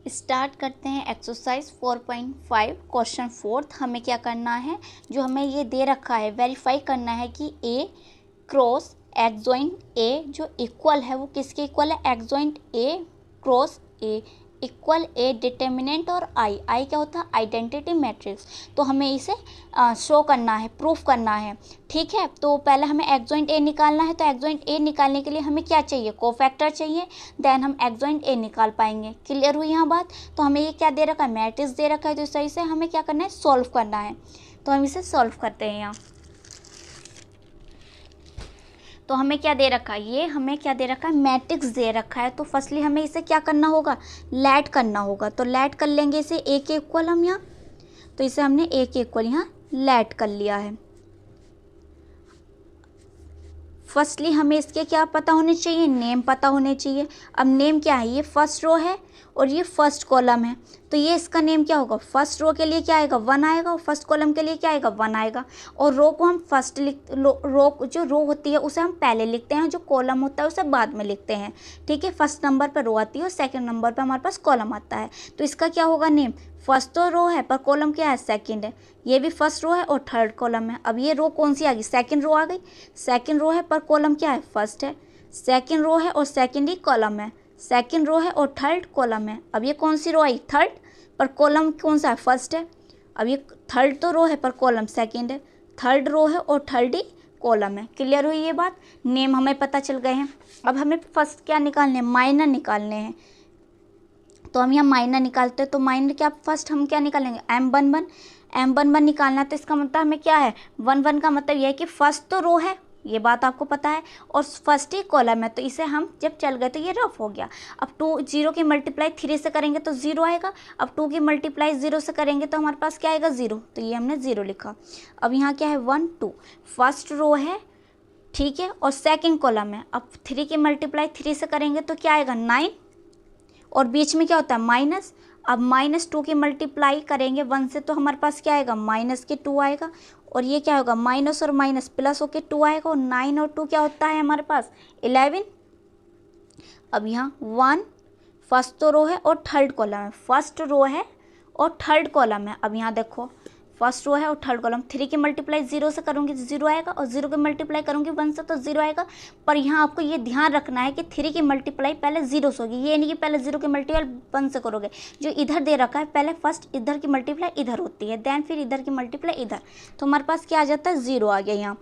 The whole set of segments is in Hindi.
स्टार्ट करते हैं एक्सरसाइज 4.5 क्वेश्चन फोर्थ। हमें क्या करना है, जो हमें ये दे रखा है वेरीफाई करना है कि ए क्रॉस एडजॉइंट ए जो इक्वल है वो किसके इक्वल है, adjoint A cross A equal A determinant और आई क्या होता है, आइडेंटिटी मैट्रिक्स। तो हमें इसे शो करना है, प्रूफ करना है। ठीक है, तो पहले हमें एडजॉइंट ए निकालना है। तो एडजॉइंट ए निकालने के लिए हमें क्या चाहिए, कोफैक्टर चाहिए, देन हम एडजॉइंट ए निकाल पाएंगे। क्लियर हुई यहाँ बात। तो हमें ये क्या दे रखा है, मैट्रिक्स दे रखा है, तो इस तरह से हमें क्या करना है, सॉल्व करना है। तो हम इसे सॉल्व करते हैं यहाँ। तो हमें क्या दे रखा है, ये हमें क्या दे रखा है, मैट्रिक्स दे रखा है। तो फर्स्टली हमें इसे क्या करना होगा, लेट करना होगा। तो लेट कर लेंगे इसे ए के इक्वल हम यहाँ। तो इसे हमने ए के इक्वल यहाँ लेट कर लिया है। फर्स्टली हमें इसके क्या पता होने चाहिए, नेम पता होने चाहिए। अब नेम क्या है, ये फर्स्ट रो है और ये फर्स्ट कॉलम है। तो ये इसका नेम क्या होगा, फर्स्ट रो के लिए क्या आएगा, 1 आएगा, और फर्स्ट कॉलम के लिए क्या आएगा, 1 आएगा। और रो को हम फर्स्ट रो जो रो होती है उसे हम पहले लिखते हैं, जो कॉलम होता है उसे बाद में लिखते हैं। ठीक है, फर्स्ट नंबर पर रो आती है और सेकंड नंबर पर हमारे पास कॉलम आता है। तो इसका क्या होगा नेम, फर्स्ट तो रो है पर कॉलम क्या है, सेकंड है। ये भी फर्स्ट रो है और थर्ड कॉलम है। अब ये रो कौन सी आ गई, सेकंड रो आ गई। सेकंड रो है पर कॉलम क्या है, फर्स्ट है। सेकंड रो है और सेकंड ही कॉलम है। सेकंड रो है और थर्ड कॉलम है। अब ये कौन सी रो आई, थर्ड, पर कॉलम कौन सा है, फर्स्ट है। अब ये थर्ड तो रो है पर कॉलम सेकंड है। थर्ड रो है और थर्ड ही कॉलम है। क्लियर हुई ये बात। नेम हमें पता चल गए हैं। अब हमें फर्स्ट क्या निकालने हैं, माइनर निकालने हैं। तो हम यहाँ माइनर निकालते हैं। तो माइनर क्या, फर्स्ट हम क्या निकालेंगे, M11 निकालना है। तो इसका मतलब हमें क्या है, 1 का मतलब यह है कि फर्स्ट तो रो है, ये बात आपको पता है, और फर्स्ट ही कॉलम है। तो इसे हम जब चल गए तो ये रफ हो गया। अब 0 की मल्टीप्लाई 3 से करेंगे तो 0 आएगा। अब 2 की मल्टीप्लाई 0 से करेंगे तो हमारे पास क्या आएगा, 0। तो ये हमने 0 लिखा। अब यहाँ क्या है, 1 2 फर्स्ट रो है, ठीक है, और सेकेंड कॉलम है। अब 3 की मल्टीप्लाई 3 से करेंगे तो क्या आएगा, 9, और बीच में क्या होता है, माइनस। अब -2 की मल्टीप्लाई करेंगे 1 से तो हमारे पास क्या आएगा, -2 आएगा। और ये क्या होगा, माइनस और माइनस प्लस होके 2 आएगा। और 9 और 2 क्या होता है हमारे पास, 11। अब यहाँ 1 फर्स्ट तो रो है और थर्ड कॉलम है, फर्स्ट रो है और थर्ड कॉलम है। अब यहाँ देखो, फर्स्ट रो है और थर्ड कॉलम। 3 की मल्टीप्लाई 0 से करूँगी तो 0 आएगा, और 0 की मल्टीप्लाई करूँगी 1 से तो 0 आएगा। पर यहाँ आपको ये ध्यान रखना है कि 3 की मल्टीप्लाई पहले 0 से होगी। ये नहीं कि पहले 0 की मल्टीप्लाई 1 से करोगे। जो इधर दे रखा है, पहले फर्स्ट इधर की मल्टीप्लाई इधर होती है, देन फिर इधर की मल्टीप्लाई इधर। तो हमारे पास क्या आ जाता है, 0 आ गया यहाँ।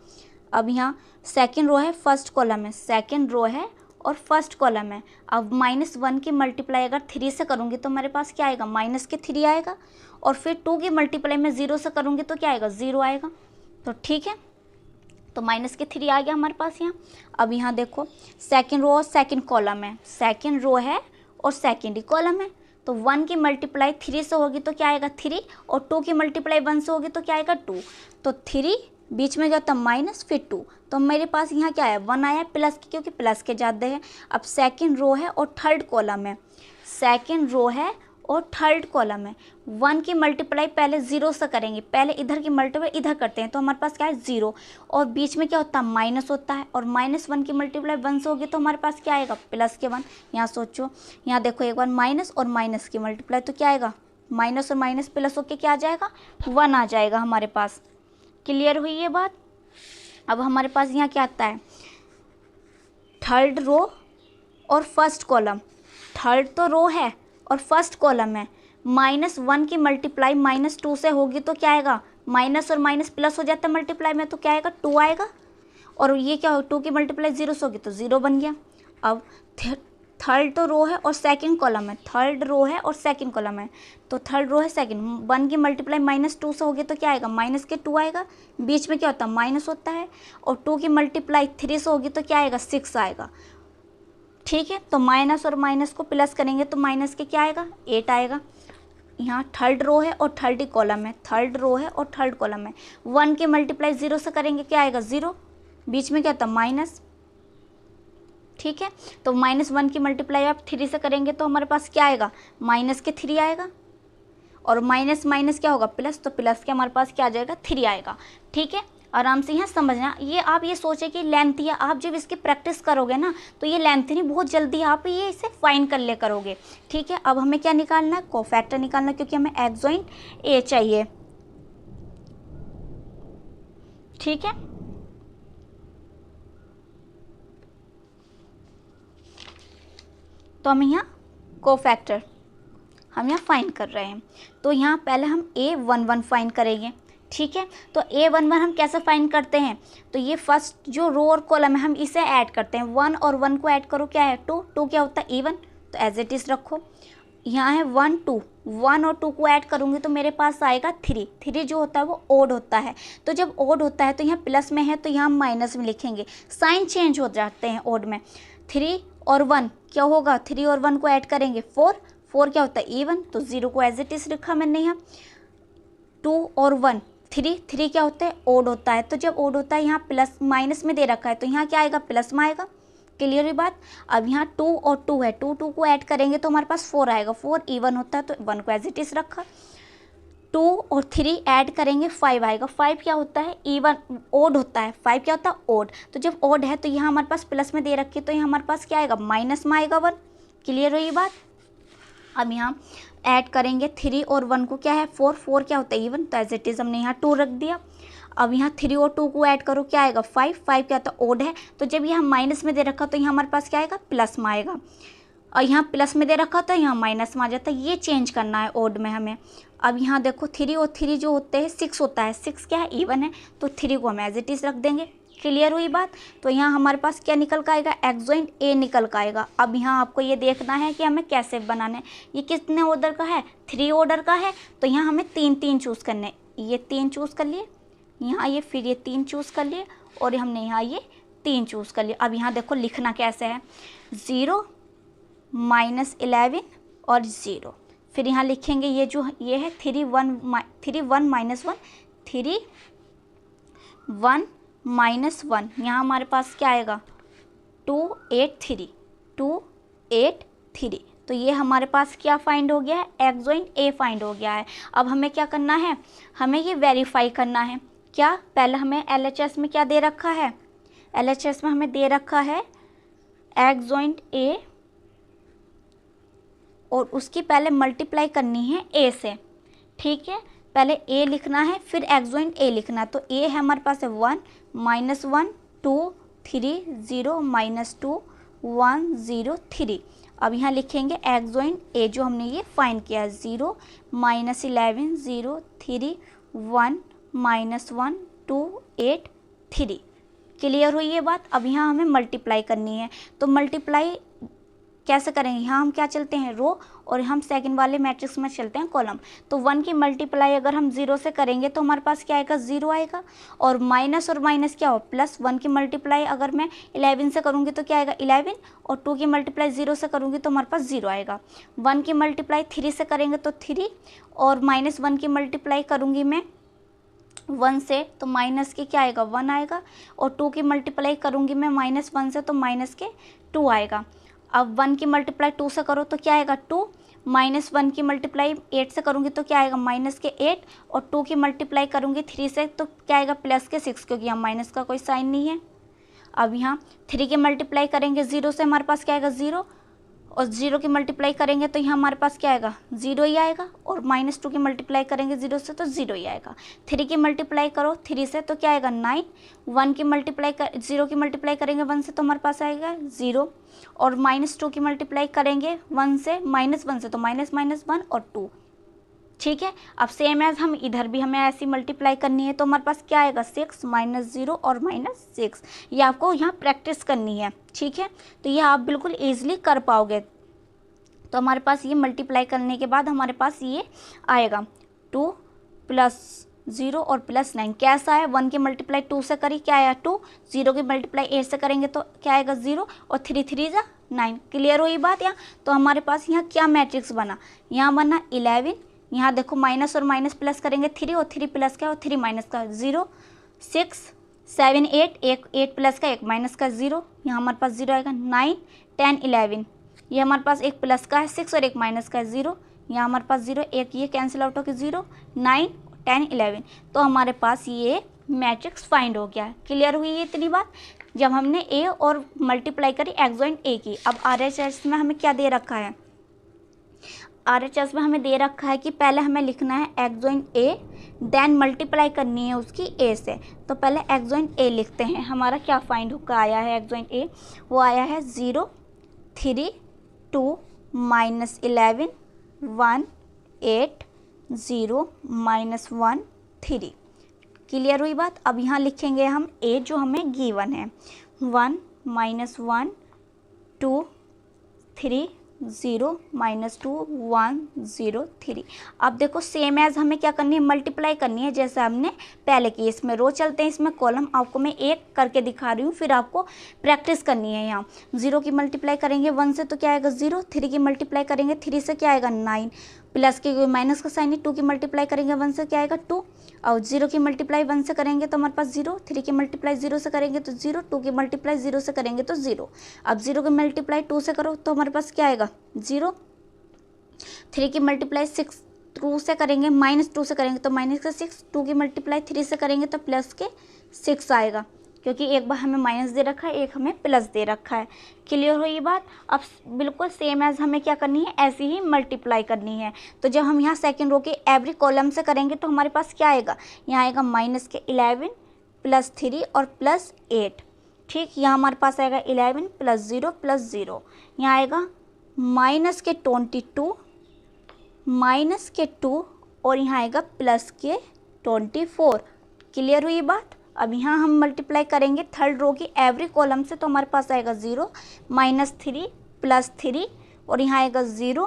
अब यहाँ सेकेंड रो है, फर्स्ट कॉलम है, सेकेंड रो है और फर्स्ट कॉलम है। अब -1 की मल्टीप्लाई अगर 3 से करूँगी तो हमारे पास क्या आएगा, -3 आएगा। और फिर 2 की मल्टीप्लाई मैं 0 से करूँगी तो क्या आएगा, 0 आएगा। तो ठीक है, तो -3 आ गया हमारे पास यहाँ। अब यहाँ देखो, सेकंड रो और सेकंड कॉलम है, सेकंड रो है और सेकंड ही कॉलम है। तो 1 की मल्टीप्लाई 3 से होगी तो क्या आएगा, 3, और 2 की मल्टीप्लाई 1 से होगी तो क्या आएगा, 2। तो 3 बीच में क्या होता है, माइनस, फिर 2। तो मेरे पास यहाँ क्या है, 1 आया प्लस की, क्योंकि प्लस के ज़्यादा है। अब सेकंड रो है और थर्ड कॉलम है, सेकंड रो है और थर्ड कॉलम है। 1 की मल्टीप्लाई पहले 0 से करेंगे, पहले इधर की मल्टीप्लाई इधर करते हैं, तो हमारे पास क्या है, 0। और बीच में क्या होता है, माइनस होता है। और -1 की मल्टीप्लाई 1 से होगी तो हमारे पास क्या आएगा, प्लस के 1। यहाँ सोचो, यहाँ देखो एक बार माइनस और माइनस की मल्टीप्लाई तो क्या आएगा, माइनस और माइनस प्लस होके क्या आ जाएगा, 1 आ जाएगा हमारे पास। क्लियर हुई ये बात। अब हमारे पास यहाँ क्या आता है, थर्ड रो और फर्स्ट कॉलम। थर्ड तो रो है और फर्स्ट कॉलम है। -1 की मल्टीप्लाई -2 से होगी तो क्या आएगा, माइनस और माइनस प्लस हो जाता है मल्टीप्लाई में, तो क्या आएगा, 2 आएगा। और ये क्या हो, 2 की मल्टीप्लाई 0 से होगी तो 0 बन गया। अब थर्ड तो रो है और सेकंड कॉलम है, थर्ड रो है और सेकंड कॉलम है। तो थर्ड रो है सेकंड, 1 की मल्टीप्लाई -2 से होगी तो क्या आएगा, -2 आएगा। बीच में क्या होता है, माइनस होता है। और 2 की मल्टीप्लाई 3 से होगी तो क्या आएगा, 6 आएगा। ठीक है, तो माइनस और माइनस को प्लस करेंगे तो माइनस के क्या आएगा, 8 आएगा। यहाँ थर्ड रो है और थर्ड ही कॉलम है, थर्ड रो है और थर्ड कॉलम है। 1 की मल्टीप्लाई 0 से करेंगे क्या आएगा, 0। बीच में क्या होता है, माइनस। ठीक है, तो -1 की मल्टीप्लाई आप 3 से करेंगे तो हमारे पास क्या आएगा, -3 आएगा। और माइनस माइनस क्या होगा, प्लस, तो प्लस के हमारे पास क्या आ जाएगा, 3 आएगा। ठीक है, आराम से यहाँ समझना। ये आप ये सोचे कि लेंथ, या आप जब इसकी प्रैक्टिस करोगे ना तो ये लेंथ नहीं, बहुत जल्दी आप ये इसे फाइंड कर ले करोगे। ठीक है, अब हमें क्या निकालना है, कोफैक्टर निकालना है, क्योंकि हमें एडजॉइंट ए चाहिए। ठीक है, तो हम यहाँ कोफैक्टर हम यहाँ फाइंड कर रहे हैं। तो यहाँ पहले हम A11 फाइंड करेंगे। ठीक है, तो A11 हम कैसे फाइंड करते हैं, तो ये फर्स्ट जो रो और कॉलम है हम इसे ऐड करते हैं। 1 और 1 को ऐड करो, क्या है 2, 2 क्या होता है even, तो एज इट इज़ रखो। यहाँ है 1 2, 1 और 2 को ऐड करूँगी तो मेरे पास आएगा 3। 3 जो होता है वो ओड होता है, तो जब ओड होता है तो यहाँ प्लस में है तो यहाँ माइनस में लिखेंगे, साइन चेंज हो जाते हैं ओड में। 3 और 1 क्या होगा, 3 और 1 को ऐड करेंगे 4, 4 क्या होता है इवन, तो 0 को एज इट इज़ रखा मैंने यहाँ। 2 और 1 3, 3 क्या होता है ओड होता है, तो जब ओड होता है यहाँ प्लस माइनस में दे रखा है तो यहाँ क्या आएगा, प्लस में आएगा। क्लियर हुई बात। अब यहाँ 2 और 2 है, 2 2 को ऐड करेंगे तो हमारे पास 4 आएगा, 4 इवन होता है तो 1 को एज इट इज़ रखा। 2 और 3 ऐड करेंगे 5 आएगा, 5 क्या होता है इवन, ओड होता है, 5 क्या होता है ओड, तो जब ओड है तो यहाँ हमारे पास प्लस में दे रखी है तो यहाँ हमारे पास क्या आएगा, माइनस में आएगा 1। क्लियर हुई बात। अब यहाँ ऐड करेंगे 3 और 1 को, क्या है 4, 4 क्या होता है इवन, तो एज इट इज़ हमने यहाँ 2 रख दिया। अब यहाँ 3 और 2 को ऐड करो, क्या आएगा 5, 5 क्या होता है ओड है, तो जब यहाँ माइनस में दे रखा तो यहाँ हमारे पास क्या आएगा, प्लस में आएगा, और यहाँ प्लस में दे रखा तो यहाँ माइनस में आ जाता है। ये चेंज करना है ओड में हमें। अब यहाँ देखो 3 और 3 जो होते हैं 6 होता है, 6 क्या है इवन है, तो 3 को हम एज इट इज़ रख देंगे। क्लियर हुई बात। तो यहाँ हमारे पास क्या निकल का आएगा, एडजॉइंट ए निकल का आएगा। अब यहाँ आपको ये देखना है कि हमें कैसे बनाना है। ये कितने ऑर्डर का है, 3 ऑर्डर का है, तो यहाँ हमें 3 3 चूज़ करने हैं। ये 3 चूज़ कर लिए, यहाँ ये फिर ये 3 चूज़ कर लिए, और हमने यहाँ ये 3 चूज़ कर लिया। अब यहाँ देखो लिखना कैसे है, 0 -11 और 0, फिर यहाँ लिखेंगे ये जो ये है 3 1 -1 3 1 -1, यहाँ हमारे पास क्या आएगा 2 8 3 2 8 3। तो ये हमारे पास क्या फाइंड हो गया है, एडजॉइंट ए फाइंड हो गया है। अब हमें क्या करना है, हमें ये वेरीफाई करना है। क्या, पहले हमें LHS में क्या दे रखा है, LHS में हमें दे रखा है एडजॉइंट ए, और उसकी पहले मल्टीप्लाई करनी है ए से। ठीक है, पहले ए लिखना है फिर एडजॉइंट ए लिखना है। तो ए है हमारे पास है 1 -1 2 3 0 -2 1 0 3। अब यहाँ लिखेंगे एडजॉइंट ए जो हमने ये फाइंड किया है, 0 -11 0 3 1 -1 2 8 3। क्लियर हुई ये बात। अब यहाँ हमें मल्टीप्लाई करनी है, तो मल्टीप्लाई कैसे करेंगे, यहाँ हम क्या चलते हैं रो, और हम सेकंड वाले मैट्रिक्स में चलते हैं कॉलम। तो 1 की मल्टीप्लाई अगर हम 0 से करेंगे तो हमारे पास क्या आएगा, 0 आएगा, और माइनस क्या हो प्लस। 1 की मल्टीप्लाई अगर मैं 11 से करूँगी तो क्या आएगा 11, और 2 की मल्टीप्लाई 0 से करूँगी तो हमारे पास 0 आएगा। 1 की मल्टीप्लाई 3 से करेंगे तो 3, और -1 की मल्टीप्लाई करूँगी मैं 1 से तो माइनस के क्या आएगा 1 आएगा, और 2 की मल्टीप्लाई करूँगी मैं -1 से तो माइनस के 2 आएगा। अब 1 की मल्टीप्लाई 2 से करो तो क्या आएगा 2, -1 की मल्टीप्लाई 8 से करूँगी तो क्या आएगा -8, और 2 की मल्टीप्लाई करूँगी 3 से तो क्या आएगा +6, क्योंकि यहाँ माइनस का कोई साइन नहीं है। अब यहाँ 3 की मल्टीप्लाई करेंगे 0 से, हमारे पास क्या आएगा 0, और 0 की मल्टीप्लाई करेंगे तो यहाँ हमारे पास क्या आएगा 0 ही आएगा, और -2 की मल्टीप्लाई करेंगे 0 से तो 0 ही आएगा। 3 की मल्टीप्लाई करो 3 से तो क्या आएगा 9, 1 की मल्टीप्लाई 0 की मल्टीप्लाई करेंगे 1 से तो हमारे पास आएगा 0, और -2 की मल्टीप्लाई करेंगे 1 से -1 से तो -1 और 2। ठीक है, अब सेम एज हम इधर भी हमें ऐसी मल्टीप्लाई करनी है, तो हमारे पास क्या आएगा 6 -0 और -6। ये आपको यहाँ प्रैक्टिस करनी है। ठीक है, तो ये आप बिल्कुल ईजिली कर पाओगे। तो हमारे पास ये मल्टीप्लाई करने के बाद हमारे पास ये आएगा 2 + 0 और +9। कैसा है, 1 की मल्टीप्लाई 2 से करी क्या आया 2, 0 की मल्टीप्लाई 8 से करेंगे तो क्या आएगा 0, और 3 3 जा 9। क्लियर हुई बात यहाँ। तो हमारे पास यहाँ क्या मैट्रिक्स बना, यहाँ बना 11, यहाँ देखो माइनस और माइनस प्लस करेंगे 3, और 3 प्लस का और 3 माइनस का 0 6 7 8 8 प्लस का 1 माइनस का 0, यहाँ हमारे पास 0 आएगा 9 10 11, ये हमारे पास 1 प्लस का है 6 और 1 माइनस का है 0, यहाँ हमारे पास 0 1 ये कैंसिल आउट होकर 0 9 10 11। तो हमारे पास ये मैट्रिक्स फाइंड हो गया। क्लियर हुई ये इतनी बात। जब हमने ए और मल्टीप्लाई करी एक्स जॉइंट ए की। अब RHS में हमें क्या दे रखा है, RHS में हमें दे रखा है कि पहले हमें लिखना है एक्स जॉइंट ए, देन मल्टीप्लाई करनी है उसकी ए से। तो पहले एक्स जॉइंट ए लिखते हैं। हमारा क्या फाइंड होकर आया है एक्स जॉइंट ए, वो आया है 0 3 2 -11 1 8 0 -1 3। क्लियर हुई बात। अब यहाँ लिखेंगे हम ए जो हमें गिवन है 1 -1 2 3 0 -2 1 0 3। अब देखो सेम एज हमें क्या करनी है, मल्टीप्लाई करनी है जैसे हमने पहले की। इसमें रो चलते हैं, इसमें कॉलम। आपको मैं एक करके दिखा रही हूँ, फिर आपको प्रैक्टिस करनी है। यहाँ 0 की मल्टीप्लाई करेंगे 1 से तो क्या आएगा 0, 3 की मल्टीप्लाई करेंगे 3 से क्या आएगा 9, प्लस के माइनस का साइन है, 2 की मल्टीप्लाई करेंगे 1 से क्या आएगा 2, और 0 की मल्टीप्लाई 1 से करेंगे तो हमारे पास 0, 3 की मल्टीप्लाई 0 से करेंगे तो 0, 2 की मल्टीप्लाई 0 से करेंगे तो 0। अब 0 की मल्टीप्लाई 2 से करो तो हमारे पास क्या आएगा 0, 3 की मल्टीप्लाई 6 2 से करेंगे, -2 से करेंगे तो -6, 2 की मल्टीप्लाई 3 से करेंगे तो प्लस के 6 आएगा, क्योंकि एक बार हमें माइनस दे रखा है, एक हमें प्लस दे रखा है। क्लियर हुई ये बात। अब बिल्कुल सेम एज हमें क्या करनी है, ऐसी ही मल्टीप्लाई करनी है। तो जब हम यहाँ सेकंड रो के एवरी कॉलम से करेंगे तो हमारे पास क्या आएगा, यहाँ आएगा -11 + 3 और +8। ठीक, यहाँ हमारे पास आएगा 11 + 0 + 0। यहाँ आएगा -22 -2 और यहाँ आएगा +24। क्लियर हुई बात। अब यहाँ हम मल्टीप्लाई करेंगे थर्ड रो की एवरी कॉलम से तो हमारे पास आएगा 0 -3 +3 और यहाँ आएगा 0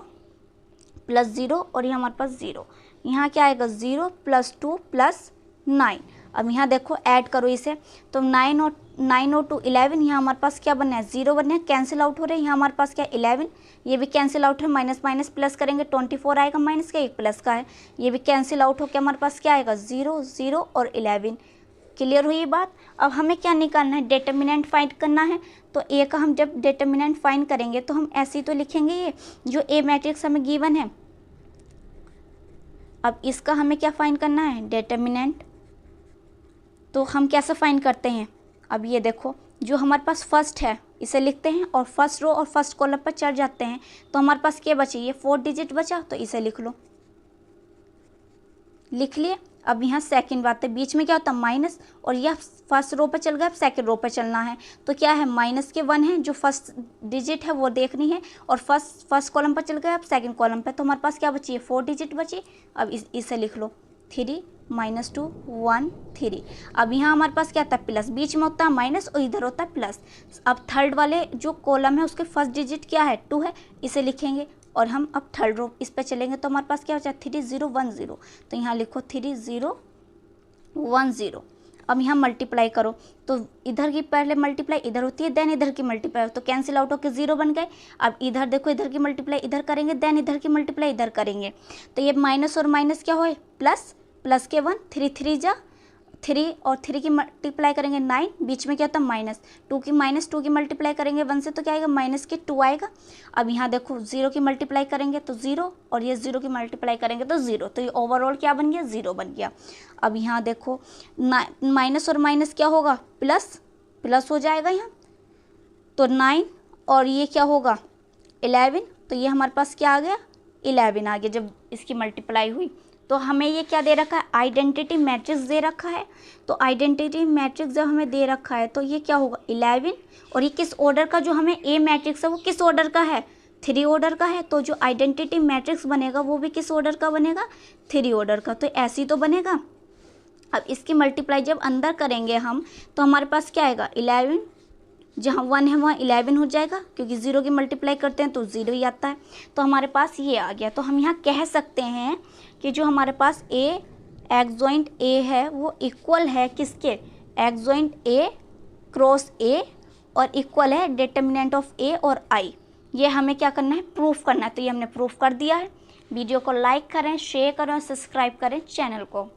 +0 और यहाँ हमारे पास 0। यहाँ क्या आएगा 0 +2 +9। अब यहाँ देखो ऐड करो इसे तो 9 और 2 11। यहाँ हमारे पास क्या बनना है 0 बनना है, कैंसिल आउट हो रहे हैं। यहाँ हमारे पास क्या 11, ये भी कैंसिल आउट है, माइनस माइनस प्लस करेंगे 24 आएगा, माइनस का एक प्लस का है, ये भी कैंसिल आउट हो के हमारे पास क्या आएगा 0 0 और 11। क्लियर हुई बात। अब हमें क्या निकालना है, डिटर्मिनेंट फाइंड करना है। तो ए का हम जब डिटर्मिनेंट फाइंड करेंगे तो हम ऐसे ही तो लिखेंगे ये जो ए मैट्रिक्स हमें गिवन है। अब इसका हमें क्या फाइंड करना है, डिटर्मिनेंट। तो हम कैसे फाइंड करते हैं, अब ये देखो जो हमारे पास फर्स्ट है इसे लिखते हैं और फर्स्ट रो और फर्स्ट कॉलम पर चढ़ जाते हैं। तो हमारे पास क्या बचे, ये 4 डिजिट बचा तो इसे लिख लो, लिख लिए। अब यहाँ सेकंड बात है, बीच में क्या होता है माइनस, और यह फर्स्ट रो पे चल गया, अब सेकंड रो पे चलना है तो क्या है -1 है, जो फर्स्ट डिजिट है वो देखनी है, और फर्स्ट कॉलम पर चल गया, अब सेकंड कॉलम पे तो हमारे पास क्या बची है 4 डिजिट बची। अब इसे लिख लो 3 -2 1 3। अब यहाँ हमारे पास क्या था प्लस, बीच में होता है माइनस और इधर होता है प्लस। अब थर्ड वाले जो कॉलम है उसके फर्स्ट डिजिट क्या है 2 है, इसे लिखेंगे और हम अब थर्ड रो इस पे चलेंगे तो हमारे पास क्या बचा 3 0 1 0। तो यहाँ लिखो 3 0 1 0। अब यहाँ मल्टीप्लाई करो तो इधर की पहले मल्टीप्लाई इधर होती है, देन इधर की मल्टीप्लाई, तो कैंसिल आउट होकर 0 बन गए। अब इधर देखो, इधर की मल्टीप्लाई इधर करेंगे, देन इधर की मल्टीप्लाई इधर करेंगे, तो ये माइनस और माइनस क्या हो प्लस, प्लस के 1 3 3 जा 3 और 3 की मल्टीप्लाई करेंगे 9, बीच में क्या होता है -2 की मल्टीप्लाई करेंगे 1 से तो क्या आएगा -2 आएगा। अब यहाँ देखो 0 की मल्टीप्लाई करेंगे तो 0 और ये 0 की मल्टीप्लाई करेंगे तो 0, तो ये ओवरऑल क्या बन गया 0 बन गया। अब यहाँ देखो माइनस और माइनस क्या होगा प्लस, प्लस हो जाएगा यहाँ, तो 9 और ये क्या होगा 11, तो ये हमारे पास क्या आ गया 11 आ गया जब इसकी मल्टीप्लाई हुई। तो हमें ये क्या दे रखा है, आइडेंटिटी मैट्रिक्स दे रखा है। तो आइडेंटिटी मैट्रिक्स जब हमें दे रखा है तो ये क्या होगा 11, और ये किस ऑर्डर का, जो हमें ए मैट्रिक्स है वो किस ऑर्डर का है 3 ऑर्डर का है। तो जो आइडेंटिटी मैट्रिक्स बनेगा वो भी किस ऑर्डर का बनेगा 3 ऑर्डर का, तो ऐसे ही तो बनेगा। अब इसकी मल्टीप्लाई जब अंदर करेंगे हम तो हमारे पास क्या आएगा 11, जहाँ 1 है वहाँ 11 हो जाएगा, क्योंकि 0 की मल्टीप्लाई करते हैं तो 0 ही आता है। तो हमारे पास ये आ गया। तो हम यहाँ कह सकते हैं कि जो हमारे पास एक्स जॉइंट ए है वो इक्वल है किसके, एक्स जॉइंट ए क्रॉस ए, और इक्वल है डिटर्मिनेंट ऑफ ए और आई। ये हमें क्या करना है, प्रूफ करना है। तो ये हमने प्रूफ कर दिया है। वीडियो को लाइक करें, शेयर करें और सब्सक्राइब करें चैनल को।